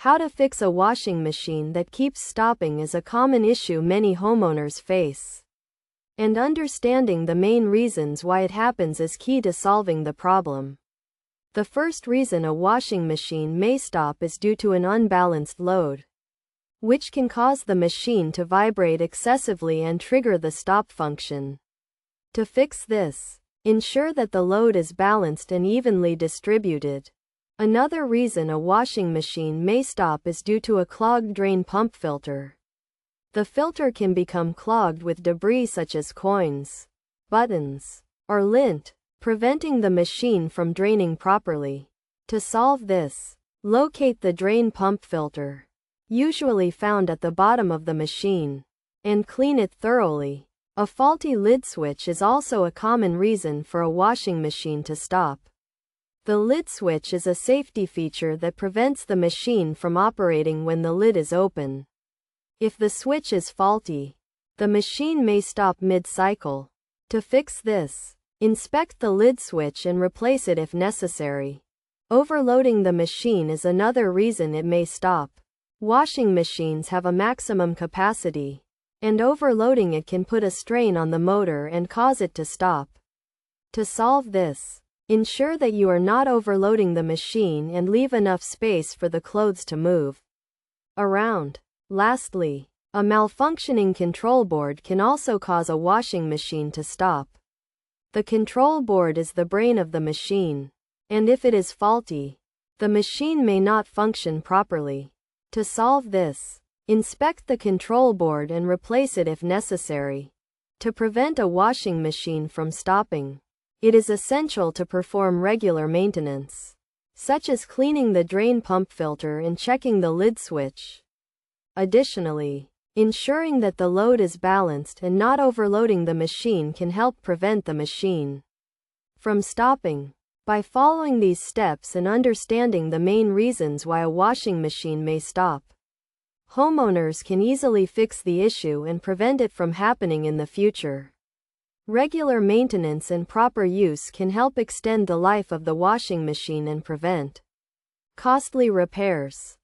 How to fix a washing machine that keeps stopping is a common issue many homeowners face. And understanding the main reasons why it happens is key to solving the problem. The first reason a washing machine may stop is due to an unbalanced load, which can cause the machine to vibrate excessively and trigger the stop function. To fix this, ensure that the load is balanced and evenly distributed. Another reason a washing machine may stop is due to a clogged drain pump filter. The filter can become clogged with debris such as coins, buttons, or lint, preventing the machine from draining properly. To solve this, locate the drain pump filter, usually found at the bottom of the machine, and clean it thoroughly. A faulty lid switch is also a common reason for a washing machine to stop. The lid switch is a safety feature that prevents the machine from operating when the lid is open. If the switch is faulty, the machine may stop mid-cycle. To fix this, inspect the lid switch and replace it if necessary. Overloading the machine is another reason it may stop. Washing machines have a maximum capacity, and overloading it can put a strain on the motor and cause it to stop. To solve this, ensure that you are not overloading the machine and leave enough space for the clothes to move around. Lastly, a malfunctioning control board can also cause a washing machine to stop. The control board is the brain of the machine, and if it is faulty, the machine may not function properly. To solve this, inspect the control board and replace it if necessary. To prevent a washing machine from stopping, it is essential to perform regular maintenance, such as cleaning the drain pump filter and checking the lid switch. Additionally, ensuring that the load is balanced and not overloading the machine can help prevent the machine from stopping. By following these steps and understanding the main reasons why a washing machine may stop, homeowners can easily fix the issue and prevent it from happening in the future. Regular maintenance and proper use can help extend the life of the washing machine and prevent costly repairs.